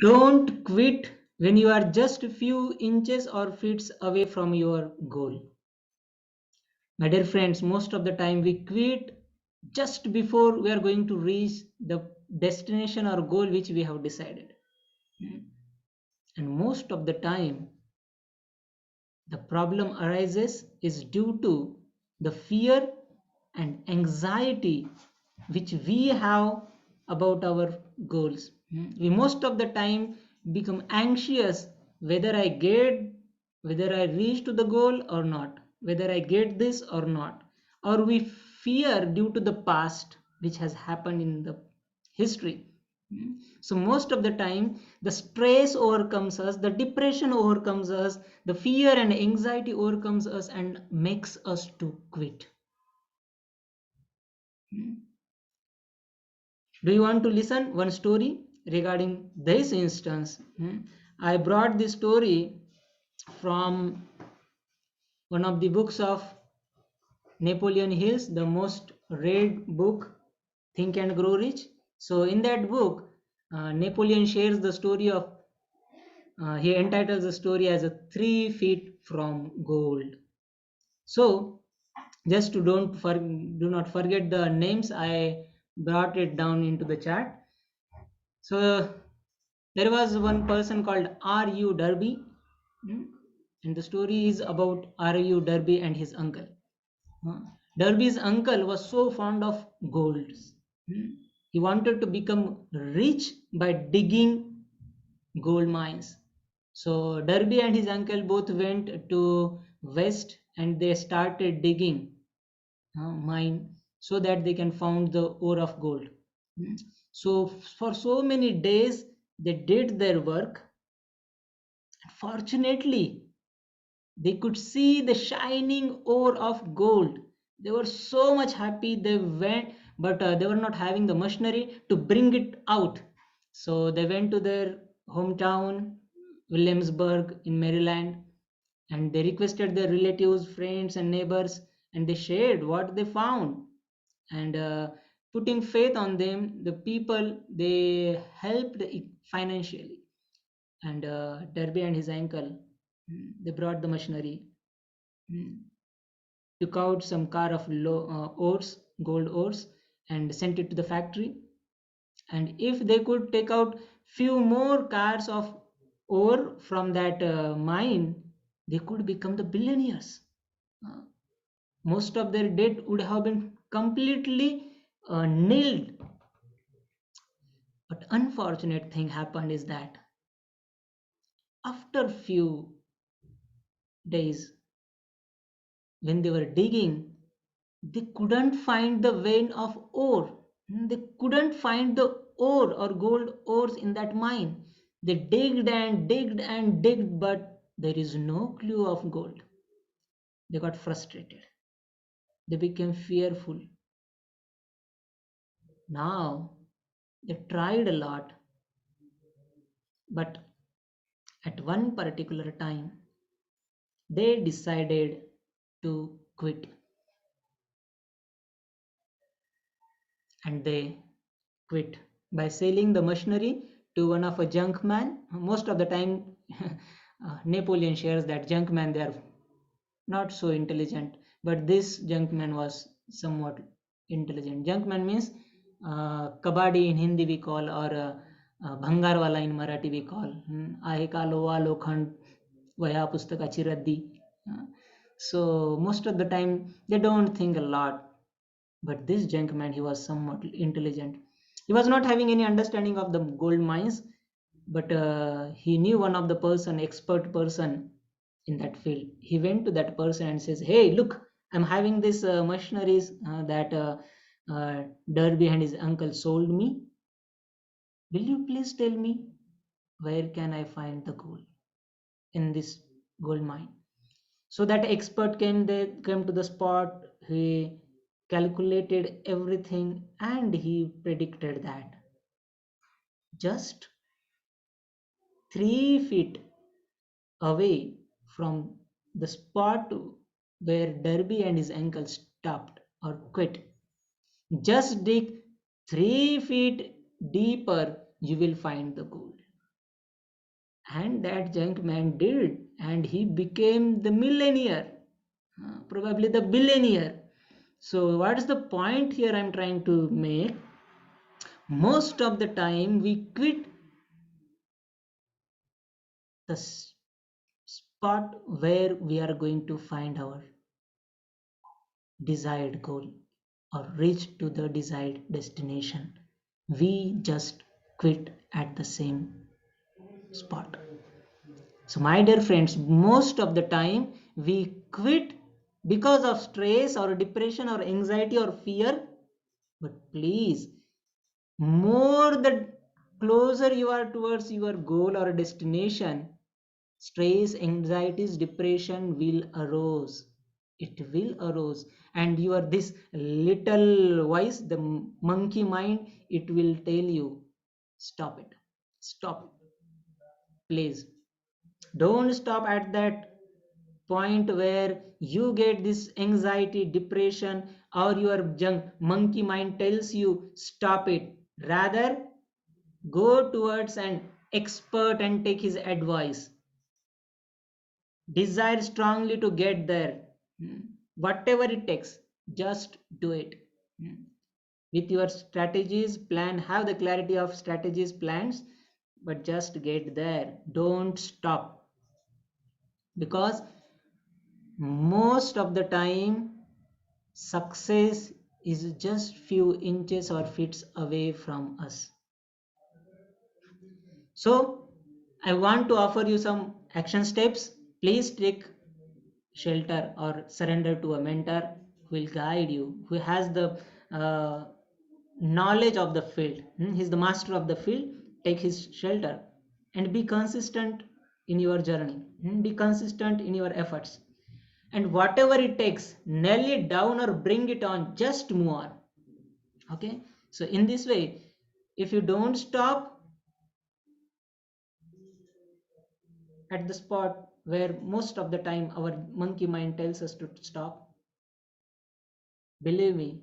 Don't quit when you are just a few inches or feet away from your goal. My dear friends, most of the time we quit just before we are going to reach the destination or goal which we have decided. Hmm. And most of the time, the problem arises is due to the fear and anxiety which we have about our goals. We most of the time become anxious whether I get, whether I reach to the goal or not, whether I get this or not, or we fear due to the past which has happened in the history. So most of the time the stress overcomes us, the depression overcomes us, the fear and anxiety overcomes us and makes us to quit. Do you want to listen one story regarding this instance? I brought this story from one of the books of Napoleon Hill's, the most read book, Think and Grow Rich. So in that book, Napoleon shares the story of, he entitles the story as a 3 feet from gold. So just to do not forget the names, I brought it down into the chat. So there was one person called R.U. Derby, mm, and the story is about R.U. Derby and his uncle. Uh, Derby's uncle was so fond of gold. Mm. He wanted to become rich by digging gold mines. So Derby and his uncle both went to west and they started digging mine so that they can found the ore of gold. Mm. So for so many days they did their work. Fortunately, they could see the shining ore of gold. They were so much happy. They went, but they were not having the machinery to bring it out. So they went to their hometown, Williamsburg in Maryland, and they requested their relatives, friends, and neighbors, and they shared what they found. And putting faith on them, the people they helped financially. And Derby and his uncle, they brought the machinery, mm, took out some car of ores, gold ores, and sent it to the factory. And if they could take out few more cars of ore from that mine, they could become the billionaires. Uh, Most of their debt would have been completely nilled. But unfortunate thing happened is that after few days, when they were digging, they couldn't find the vein of ore. They couldn't find the ore or gold ores in that mine. They digged and digged and digged, but there is no clue of gold. They got frustrated. They became fearful. Now they tried a lot, but at one particular time they decided to quit and they quit by selling the machinery to one of a junk man. Most of the time, Napoleon shares that junk man they are not so intelligent, but this junk man was somewhat intelligent. Junk man means kabadi in Hindi we call, or bhangarwala in Marathi we call. आहे का लोहा लोखंड वह्या पुस्तकाची रद्दी. Uh, so most of the time they don't think a lot, but this gentleman, he was somewhat intelligent. He was not having any understanding of the gold mines, but he knew one of the person, expert person in that field. He went to that person and says, "Hey, look, I'm having this machineries that Derby and his uncle sold me. Will you please tell me where can I find the gold in this gold mine?" So that expert came to the spot. He calculated everything and he predicted that just 3 feet away from the spot where Derby and his uncle stopped or quit, just dig 3 feet deeper, you will find the gold. And that junk man did, and he became the millionaire, probably the billionaire. So, what is the point here I'm trying to make? Most of the time, we quit the spot where we are going to find our desired goal or reach to the desired destination. We just quit at the same spot. So, my dear friends, most of the time we quit because of stress or depression or anxiety or fear. But please, more the closer you are towards your goal or destination, stress, anxieties, depression will arise. It will arise, and your this little voice, the monkey mind, it will tell you, stop it, stop it, please. Don't stop at that point where you get this anxiety, depression, or your junk monkey mind tells you stop it. Rather, go towards an expert and take his advice. Desire strongly to get there. Whatever it takes, just do it. With your strategies, plan, have the clarity of strategies, plans, but just get there. Don't stop, because most of the time success is just few inches or feet away from us. So I want to offer you some action steps. Please take shelter or surrender to a mentor who will guide you, who has the uh, knowledge of the field. He's the master of the field. Take his shelter and be consistent in your journey. Be consistent in your efforts, and whatever it takes, nail it down or bring it on, just move on. Okay, so in this way, if you don't stop at the spot where most of the time our monkey mind tells us to stop, believe me,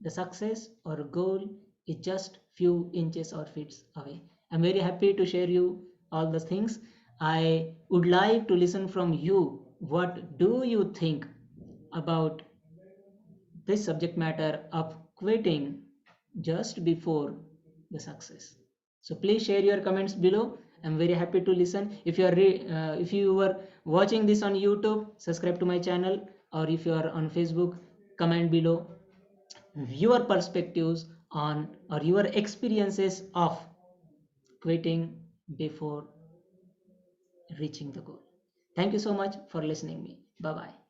the success or goal is just few inches or feet away. I'm very happy to share you all the things. I would like to listen from you. What do you think about this subject matter of quitting just before the success? So please share your comments below. I'm very happy to listen. If you are if you were watching this on YouTube, subscribe to my channel, or if you are on Facebook, comment below your perspectives on or your experiences of quitting before reaching the goal. Thank you so much for listening me. Bye bye.